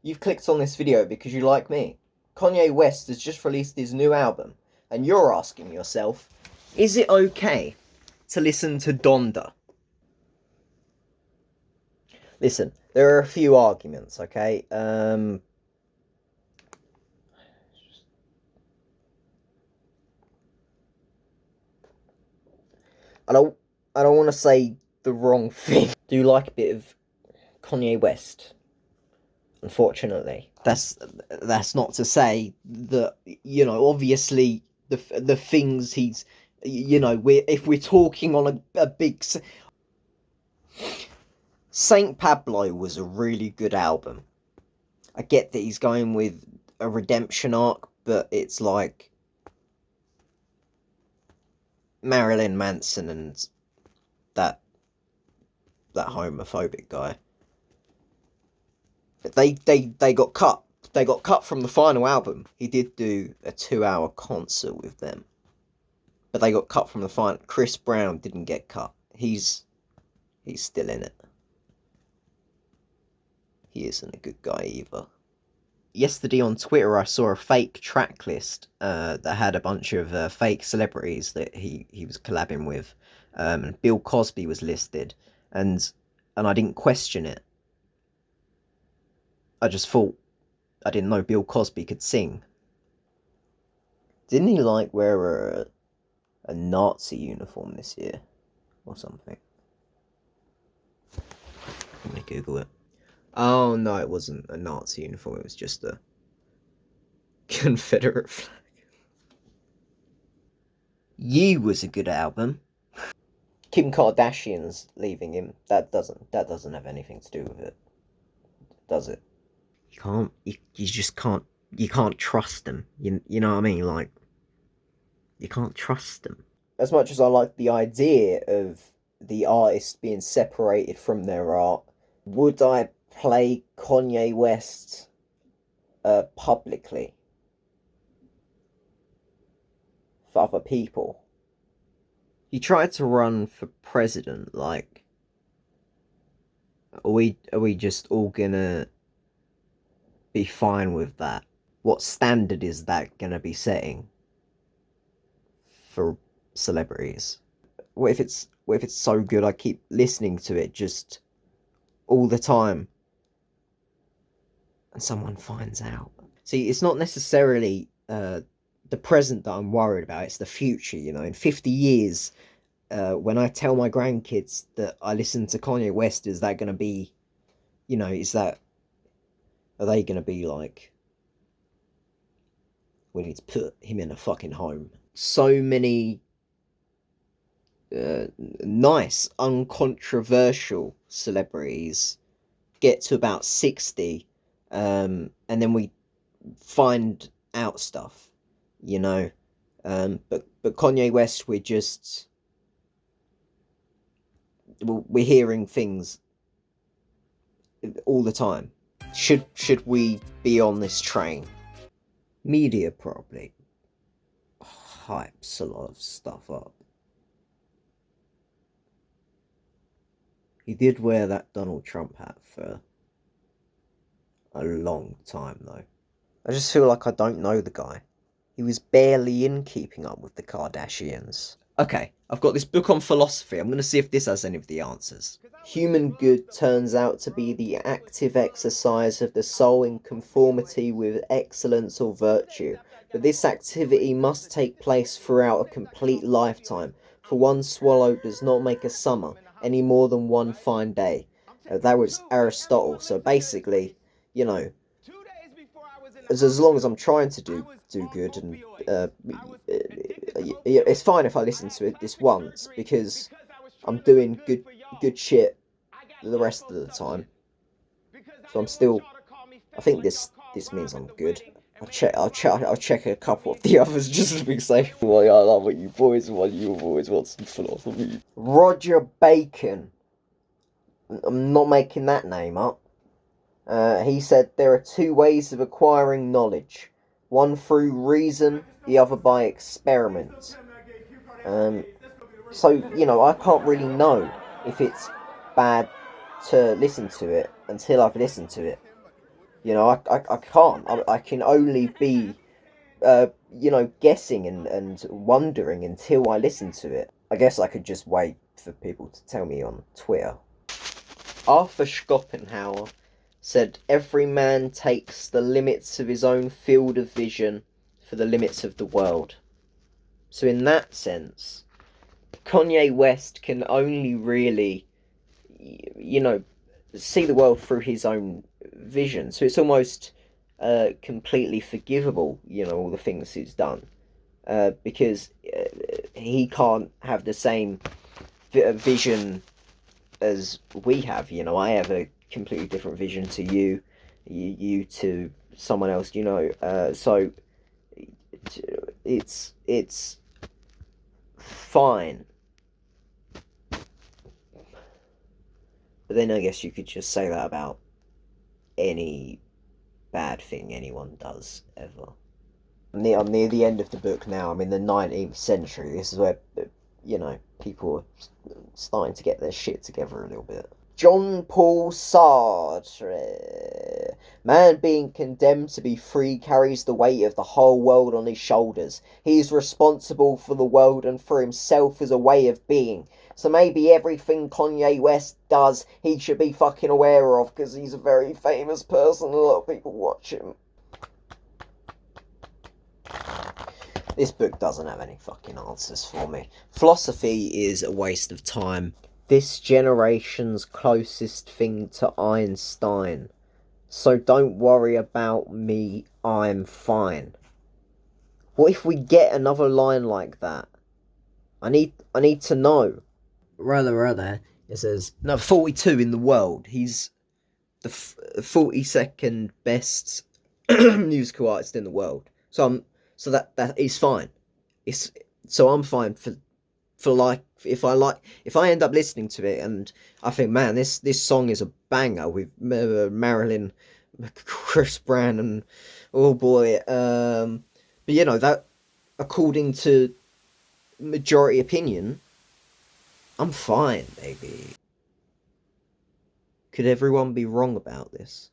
You've clicked on this video because you like me. Kanye West has just released his new album, and you're asking yourself, is it okay to listen to Donda? Listen, there are a few arguments, okay? I don't, I don't want to say the wrong thing. Do you like a bit of Kanye West? Unfortunately, that's not to say that, you know, obviously the things he's, you know, if we're talking on a big Saint Pablo was a really good album. I get that he's going with a redemption arc, but it's like Marilyn Manson and that homophobic guy. They got cut. They got cut from the final album. He did do a 2-hour concert with them, but they got cut from the final. Chris Brown didn't get cut. He's still in it. He isn't a good guy either. Yesterday on Twitter, I saw a fake track list that had a bunch of fake celebrities that he was collabing with, and Bill Cosby was listed, and I didn't question it. I just thought, I didn't know Bill Cosby could sing. Didn't he like wear a Nazi uniform this year or something? Let me Google it. Oh no, it wasn't a Nazi uniform, it was just a Confederate flag. You was a good album. Kim Kardashian's leaving him. That doesn't have anything to do with it, does it? You just can't, you can't trust them. You know what I mean? Like, you can't trust them. As much as I like the idea of the artist being separated from their art, would I play Kanye West publicly for other people? He tried to run for president. Like, are we just all gonna be fine with that? What standard is that gonna be setting for celebrities? What if it's so good I keep listening to it just all the time and someone finds out? See, it's not necessarily the present that I'm worried about, it's the future, you know. In 50 years, when I tell my grandkids that I listen to Kanye West, is that going to be, you know, are they going to be like, we need to put him in a fucking home? So many nice, uncontroversial celebrities get to about 60, and then we find out stuff, you know. But Kanye West, we're hearing things all the time. Should we be on this train? Media probably hypes a lot of stuff up. He did wear that Donald Trump hat for a long time, though. I just feel like I don't know the guy. He was barely in Keeping Up with the Kardashians. Okay, I've got this book on philosophy. I'm going to see if this has any of the answers. Human good turns out to be the active exercise of the soul in conformity with excellence or virtue. But this activity must take place throughout a complete lifetime, for one swallow does not make a summer, any more than one fine day. That was Aristotle. So basically, you know, as long as I'm trying to do good, and it's fine if I listen to it this once, because I'm doing good shit the rest of the time. So I'm still, I think this means I'm good. I'll check a couple of the others just to be safe. Well, I love what you boys want. You boys want some philosophy. Roger Bacon. I'm not making that name up. He said there are two ways of acquiring knowledge. One through reason, the other by experiment. So, you know, I can't really know if it's bad to listen to it until I've listened to it. You know, I can't. I can only be, guessing and wondering until I listen to it. I guess I could just wait for people to tell me on Twitter. Arthur Schopenhauer said, "Every man takes the limits of his own field of vision for the limits of the world." So in that sense, Kanye West can only really, see the world through his own vision. So it's almost completely forgivable, all the things he's done, because he can't have the same vision as we have. I have a completely different vision to you to someone else. So it's fine. But then I guess you could just say that about any bad thing anyone does ever. I'm near the end of the book now. I'm in the 19th century. This is where, people are starting to get their shit together a little bit. John Paul Sartre. Man being condemned to be free carries the weight of the whole world on his shoulders. He is responsible for the world and for himself as a way of being. So maybe everything Kanye West does, he should be fucking aware of, because he's a very famous person. A lot of people watch him. This book doesn't have any fucking answers for me. Philosophy is a waste of time. This generation's closest thing to Einstein. So don't worry about me, I'm fine. What if we get another line like that? I need to know. Rather, it says, no, 42 in the world. He's the 42nd best musical artist in the world. So that is fine. I'm fine for if I end up listening to it and I think, man, this song is a banger with Marilyn, Chris Brown, and oh boy, but that according to majority opinion, I'm fine, baby. Could everyone be wrong about this?